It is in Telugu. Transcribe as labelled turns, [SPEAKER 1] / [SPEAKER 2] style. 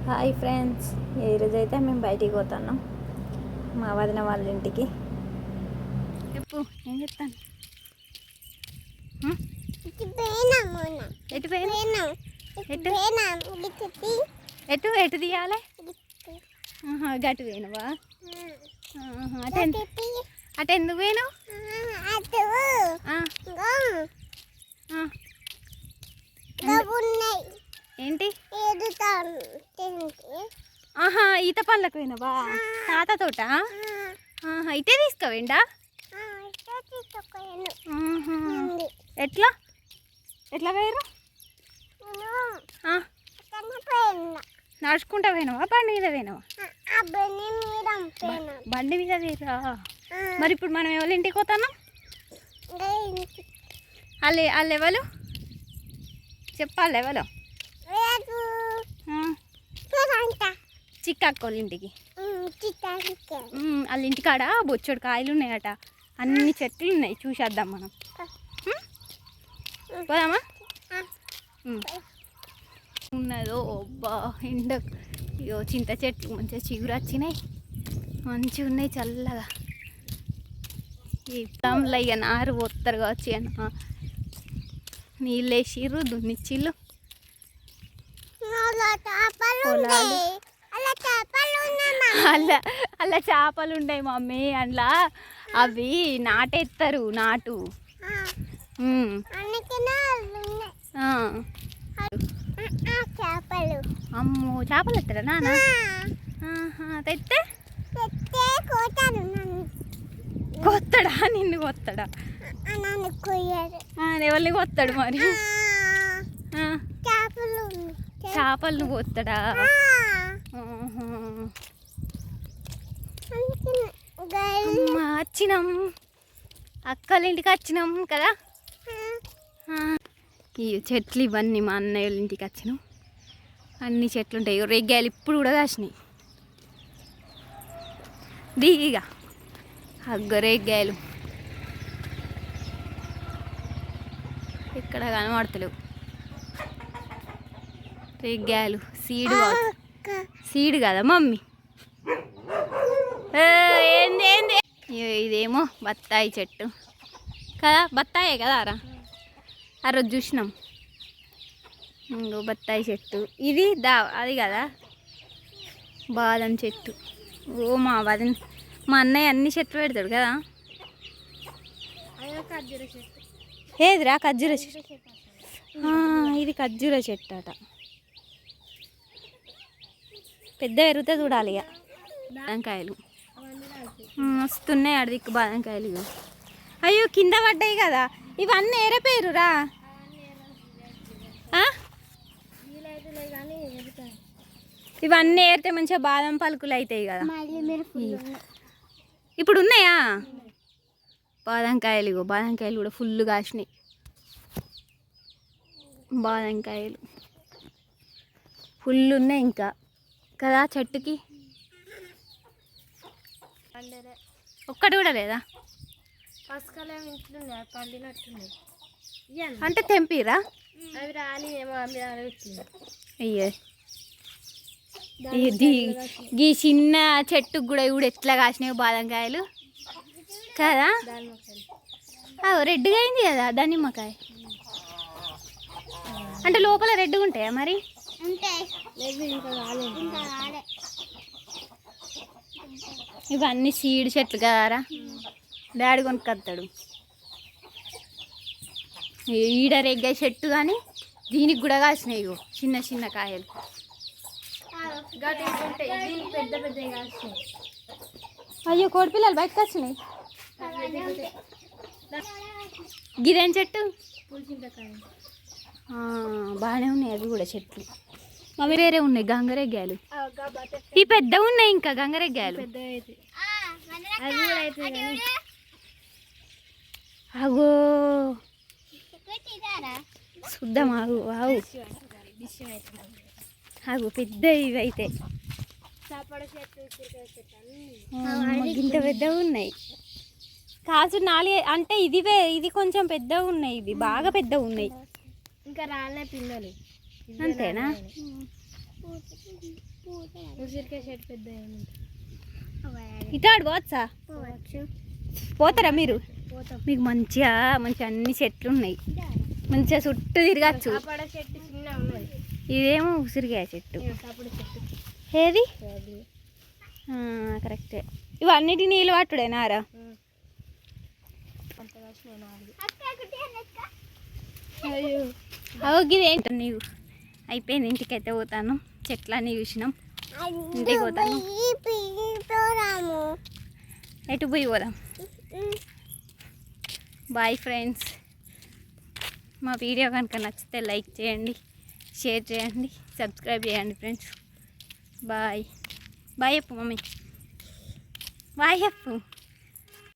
[SPEAKER 1] హాయ్ ఫ్రెండ్స్, ఈరోజు అయితే మేము బయటికి పోతున్నాం మా వదిన వాళ్ళ ఇంటికి. చెప్పు, ఏం చెప్తాను? ఎటు ఎటు ఎటు తీయాలి? గటు పోయినవా? అటు ఎందుకు పోయినావు? ఏంటి? ఈత పళ్ళకు పోయినవా తాతతోట? అయితే తీసుకోవేండా? ఎట్లా ఎట్లా పోయారు? నడుచుకుంటా పోయినావా బండి మీద పోయినావా? బండి మీద పోయిరా. మరి ఇప్పుడు మనం ఎవరి ఇంటికి పోతాను? వాళ్ళు ఎవరు చెప్పాలి? ఎవరు? చిక్కక్కోళ్ళ ఇంటికి. వాళ్ళ ఇంటికాడ బొచ్చడు కాయలు ఉన్నాయట, అన్ని చెట్లు ఉన్నాయి, చూసేద్దాం మనం. పోదామా? ఉన్నదో అబ్బా ఎండ. ఇగో చింత చెట్లు మంచిగా చిగురు వచ్చినాయి, మంచిగా ఉన్నాయి చల్లగా. ఈ పొలంలో ఇక నారు పోతారు కావచ్చు, అన్న నీళ్ళు వేసిర్రు, దున్నిచ్చిళ్ళు. అలా చేపలు ఉన్నాయి మమ్మీ, అందులో అవి నాటేస్తారు, నాటు. అమ్మో, చేపలు ఎత్తారా నాన్న? తెస్తే కొత్తడా? నిన్ను కొత్తడా? ఎవరిని కొత్తాడు మరి? చేపలను పోతాడా? వచ్చినాం, అక్కల ఇంటికి వచ్చినాం కదా. ఈ చెట్లు ఇవన్నీ మా అన్నయ్య వాళ్ళ ఇంటికి వచ్చినాం. అన్ని చెట్లు ఉంటాయి, రేగ్గాయలు ఇప్పుడు కూడా కాసినాయి. దిగిగా రేగ్గాయలు ఇక్కడ కనబడతలేవు. రేగ్గాయలు సీడ్ కదా మమ్మీ. ఏంది ఏంది? ఇదేమో బత్తాయి చెట్టు కదా, బత్తాయే కదా రా. ఆ రోజు చూసినాం. ఇంకో బత్తాయి చెట్టు, ఇది అది కదా బాదం చెట్టు. ఓ మా అన్నయ్య అన్ని చెట్లు పెడతాడు కదా. ఏదిరా? ఖర్జూర చెట్టు. ఇది ఖర్జూర చెట్టు అట, పెద్ద ఎరుగుతే చూడాలి. ఇక బాదంకాయలు వస్తున్నాయి, అడిదిక్కు బాదంకాయలు. అయ్యో కింద పడ్డాయి కదా, ఇవన్నీ ఏరేపోయారురా. ఇవన్నీ ఏరితే మంచిగా బాదం పలుకులు అవుతాయి కదా. ఇప్పుడు ఉన్నాయా బాదంకాయలు? బాదంకాయలు కూడా ఫుల్ కాసినాయి. బాదంకాయలు ఫుల్ ఉన్నాయి ఇంకా కదా చెట్టుకి. ఒక్కటి కూడా లేదా? అంటే తెంపిరా? అయ్యే, ఈ చిన్న చెట్టుకు కూడా ఇప్పుడు ఎట్లా కాసినాయి బాదంకాయలు కదా. రెడ్గా అయింది కదా దానిమ్మకాయ. అంటే లోపల రెడ్గా ఉంటాయా మరి? ఇవన్నీ సీడ్ చెట్లు కదారా, డాడీ కొనుక్కొస్తాడు. ఈడ రెగ్గాయ చెట్టు కానీ దీనికి కూడా కాసినాయి చిన్న చిన్న కాయలు. పెద్ద పెద్ద కాసినాయి. అయ్యో కోడిపిల్లలు బయటకు వచ్చినాయి. గిదేం చెట్టు? బాగానే ఉన్నాయి అవి కూడా చెట్లు. అవి వేరే ఉన్నాయి గంగరెగ్గాయలు. ఈ పెద్ద ఉన్నాయి ఇంకా గంగరెగ్గాయలు. అగో చూద్దాం, ఆగు ఆగు ఆగు. పెద్ద ఇవి అయితే ఇంత పెద్దగా ఉన్నాయి. కాసు 4 అంటే ఇది కొంచెం పెద్దగా ఉన్నాయి, ఇది బాగా పెద్దగా ఉన్నాయి. ఇంకా రాలే పిల్లలు. అంతేనా?
[SPEAKER 2] ఉసిరికాయ చెట్టు పెద్ద
[SPEAKER 1] ఇటాడు పోవచ్చా? పోతారా మీరు?
[SPEAKER 2] పోతాం.
[SPEAKER 1] మీకు మంచిగా మంచిగా అన్ని చెట్లు ఉన్నాయి, మంచిగా చుట్టూ తిరగచ్చు.
[SPEAKER 2] సపోటా చెట్టు చిన్న ఉన్నది.
[SPEAKER 1] ఇదేమో ఉసిరికాయ చెట్టు.
[SPEAKER 2] సపోటా చెట్టు
[SPEAKER 1] ఏది కరెక్టే. ఇవన్నిటి నీళ్ళు పట్టుడేనారా? ఇదేంట నీవు అయిపోయింది. ఇంటికైతే పోతాను, చెట్లన్నీ చూసినాం, ఇంటికి పోతాను. ఎటు పోయి పోదాం? Bye friends. మా వీడియో కనుక నచ్చితే లైక్ చేయండి, షేర్ చేయండి, సబ్స్క్రైబ్ చేయండి ఫ్రెండ్స్. బాయ్ బాయ్ చెప్పు మమ్మీ, బాయ్ చెప్పు.